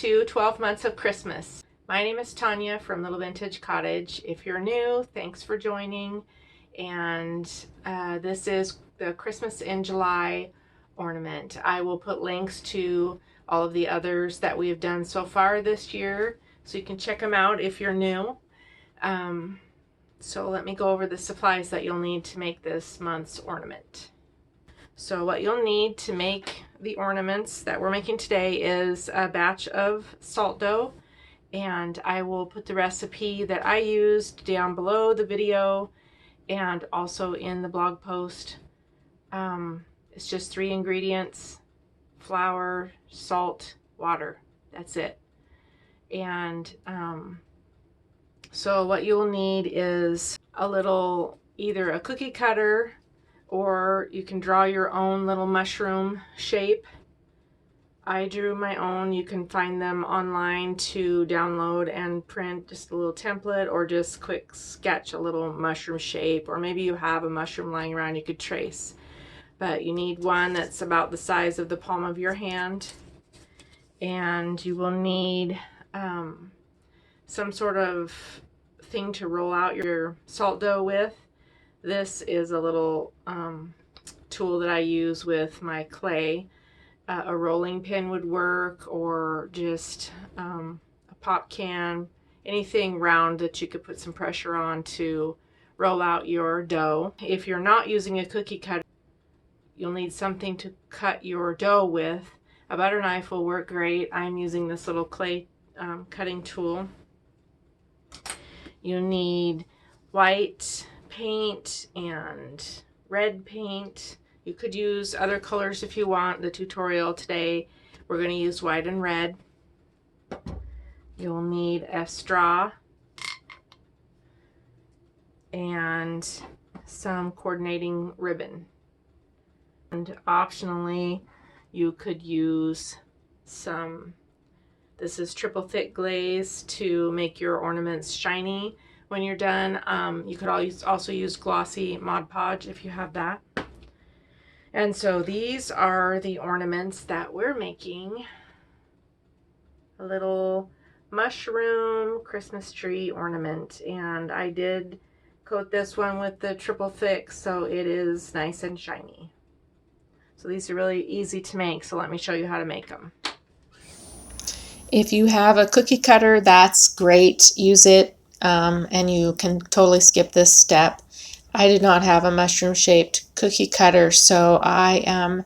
to 12 Months of Christmas. My name is Tanya from Little Vintage Cottage. If you're new, thanks for joining. And this is the Christmas in July ornament. I will put links to all of the others that we have done so far this year, so you can check them out if you're new. So let me go over the supplies that you'll need to make this month's ornament. So what you'll need to make the ornaments that we're making today is a batch of salt dough, and I will put the recipe that I used down below the video and also in the blog post. It's just 3 ingredients: flour, salt, water. That's it. And so what you'll need is a little, either a cookie cutter, or you can draw your own little mushroom shape. I drew my own. You can find them online to download and print just a little template, or just quick sketch a little mushroom shape, or maybe you have a mushroom lying around you could trace. But you need one that's about the size of the palm of your hand, and you will need some sort of thing to roll out your salt dough with. This is a little tool that I use with my clay. A rolling pin would work, or just a pop can, anything round that you could put some pressure on to roll out your dough. If you're not using a cookie cutter, you'll need something to cut your dough with. A butter knife will work great. I'm using this little clay cutting tool. You need white paint and red paint. You could use other colors if you want. The tutorial today, we're going to use white and red. You'll need a straw and some coordinating ribbon. And optionally, you could use some, this is triple thick glaze to make your ornaments shiny when you're done. You could also use glossy Mod Podge if you have that. And so these are the ornaments that we're making. A little mushroom Christmas tree ornament. And I did coat this one with the triple thick, so it is nice and shiny. So these are really easy to make, so let me show you how to make them. If you have a cookie cutter, that's great. Use it, and you can totally skip this step. I did not have a mushroom shaped cookie cutter, so I am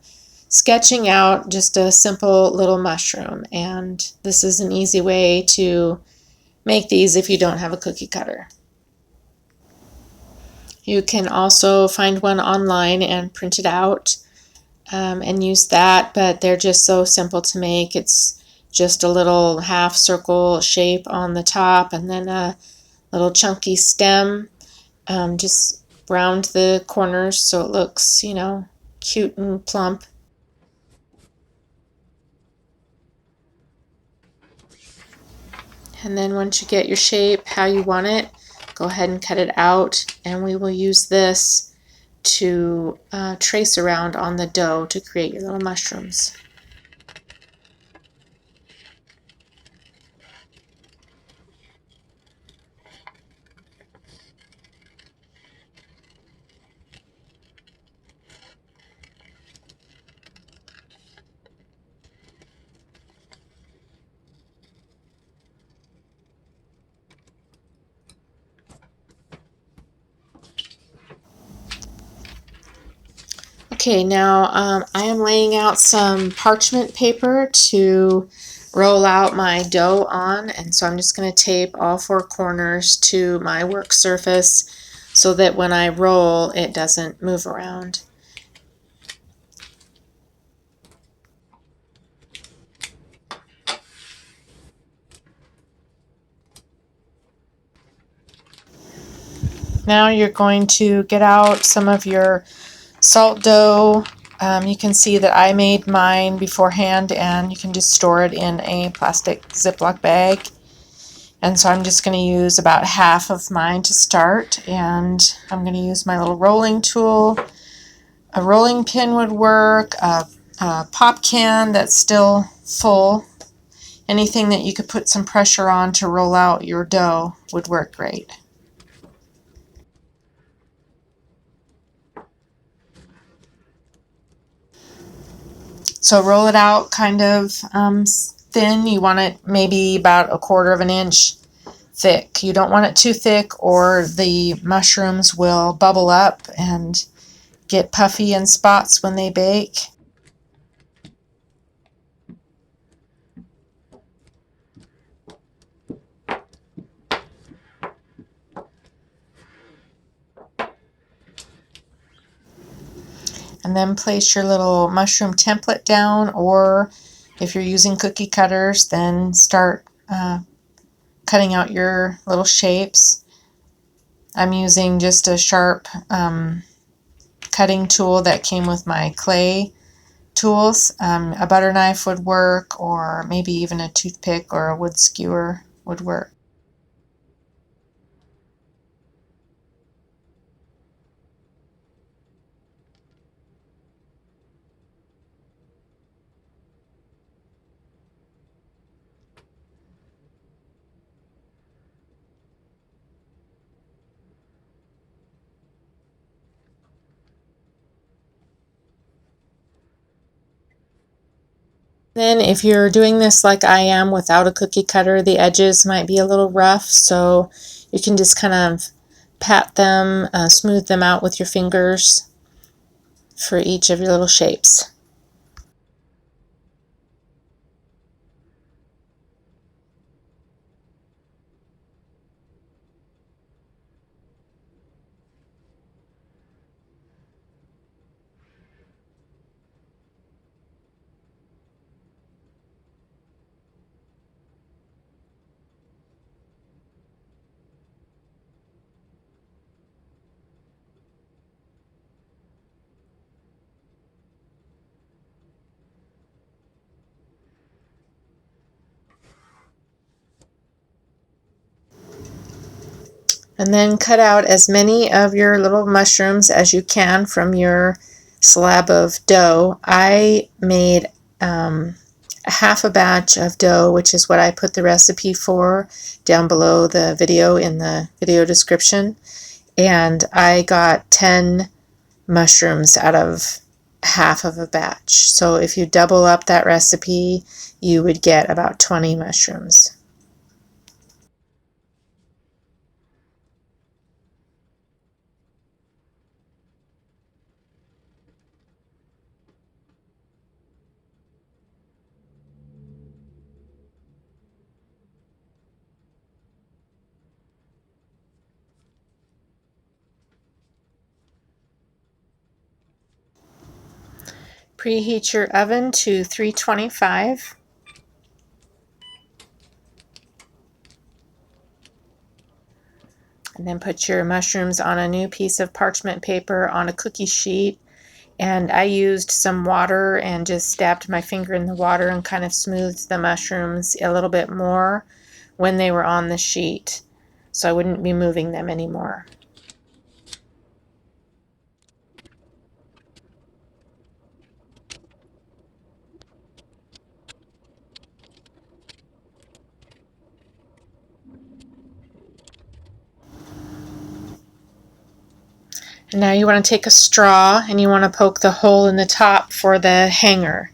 sketching out just a simple little mushroom, and this is an easy way to make these if you don't have a cookie cutter. You can also find one online and print it out and use that, but they're just so simple to make. It's just a little half circle shape on the top, and then a little chunky stem. Just round the corners so it looks, you know, cute and plump. And then once you get your shape how you want it, go ahead and cut it out, and we will use this to trace around on the dough to create your little mushrooms. Okay, now I am laying out some parchment paper to roll out my dough on, and so I'm just going to tape all 4 corners to my work surface so that when I roll it doesn't move around. Now you're going to get out some of your salt dough. You can see that I made mine beforehand, and you can just store it in a plastic Ziploc bag. And so I'm just going to use about half of mine to start, and I'm going to use my little rolling tool. A rolling pin would work, a pop can that's still full. Anything that you could put some pressure on to roll out your dough would work great. So roll it out kind of thin. You want it maybe about 1/4 of an inch thick. You don't want it too thick or the mushrooms will bubble up and get puffy in spots when they bake. And then place your little mushroom template down, or if you're using cookie cutters, then start cutting out your little shapes. I'm using just a sharp cutting tool that came with my clay tools. A butter knife would work, or maybe even a toothpick or a wood skewer would work. Then if you're doing this like I am without a cookie cutter, the edges might be a little rough, so you can just kind of pat them, smooth them out with your fingers for each of your little shapes. And then cut out as many of your little mushrooms as you can from your slab of dough. I made half a batch of dough, which is what I put the recipe for down below the video in the video description. And I got 10 mushrooms out of half of a batch. So if you double up that recipe, you would get about 20 mushrooms. Preheat your oven to 325. And then put your mushrooms on a new piece of parchment paper on a cookie sheet. And I used some water and just dabbed my finger in the water and kind of smoothed the mushrooms a little bit more when they were on the sheet, so I wouldn't be moving them anymore. And now you want to take a straw and you want to poke the hole in the top for the hanger.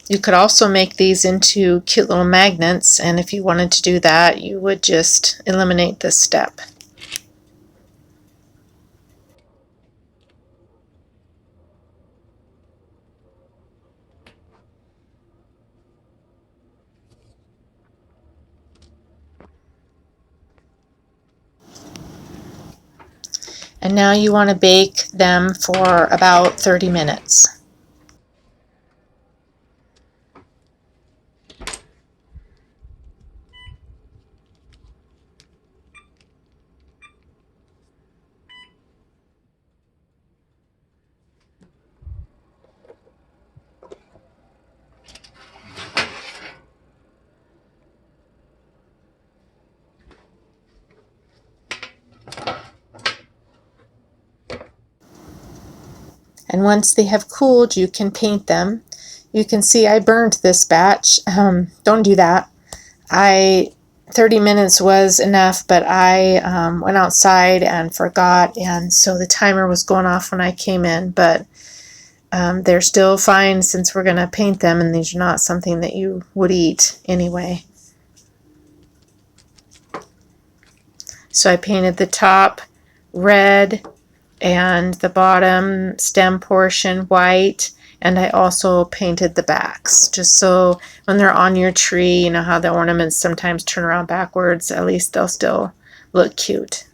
You could also make these into cute little magnets, and if you wanted to do that, you would just eliminate this step. And now you want to bake them for about 30 minutes. And once they have cooled, you can paint them. You can see I burned this batch. Don't do that. 30 minutes was enough, but I went outside and forgot, and so the timer was going off when I came in, but they're still fine since we're going to paint them, and these are not something that you would eat anyway. So I painted the top red and the bottom stem portion white, and I also painted the backs just so when they're on your tree, you know how the ornaments sometimes turn around backwards, at least they'll still look cute.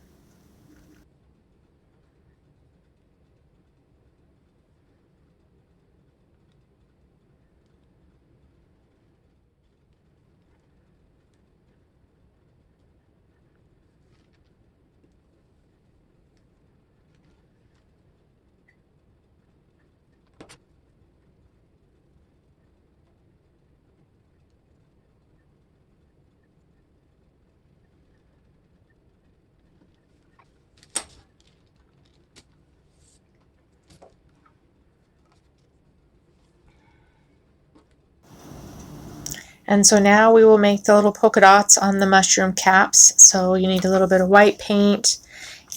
And so now we will make the little polka dots on the mushroom caps. So you need a little bit of white paint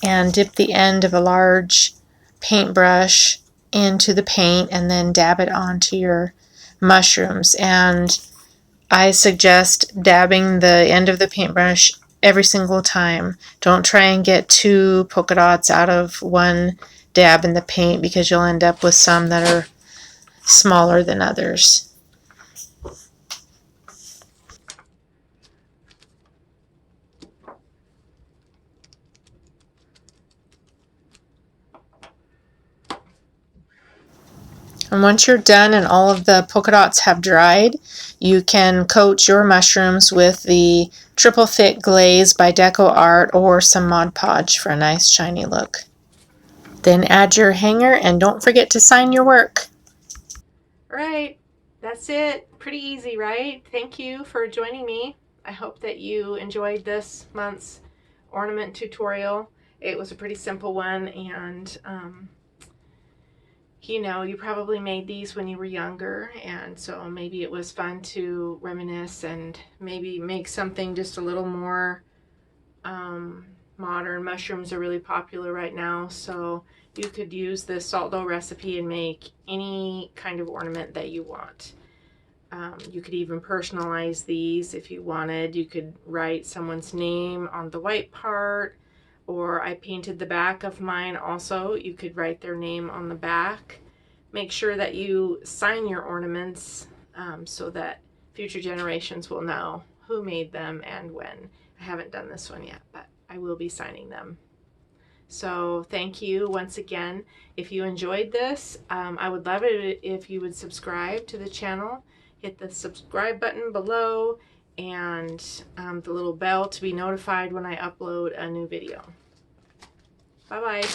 and dip the end of a large paintbrush into the paint and then dab it onto your mushrooms. And I suggest dabbing the end of the paintbrush every single time. Don't try and get 2 polka dots out of one dab in the paint because you'll end up with some that are smaller than others. And once you're done and all of the polka dots have dried, you can coat your mushrooms with the triple thick glaze by Deco Art or some Mod Podge for a nice shiny look. Then add your hanger and don't forget to sign your work. All right, that's it. Pretty easy, right? Thank you for joining me. I hope that you enjoyed this month's ornament tutorial. It was a pretty simple one, and you know, you probably made these when you were younger, and so maybe it was fun to reminisce and maybe make something just a little more modern. Mushrooms are really popular right now, so you could use this salt dough recipe and make any kind of ornament that you want. You could even personalize these if you wanted. You could write someone's name on the white part, or I painted the back of mine also. You could write their name on the back. Make sure that you sign your ornaments so that future generations will know who made them and when. I haven't done this one yet, but I will be signing them. So thank you once again. If you enjoyed this, I would love it if you would subscribe to the channel. Hit the subscribe button below and the little bell to be notified when I upload a new video. Bye-bye.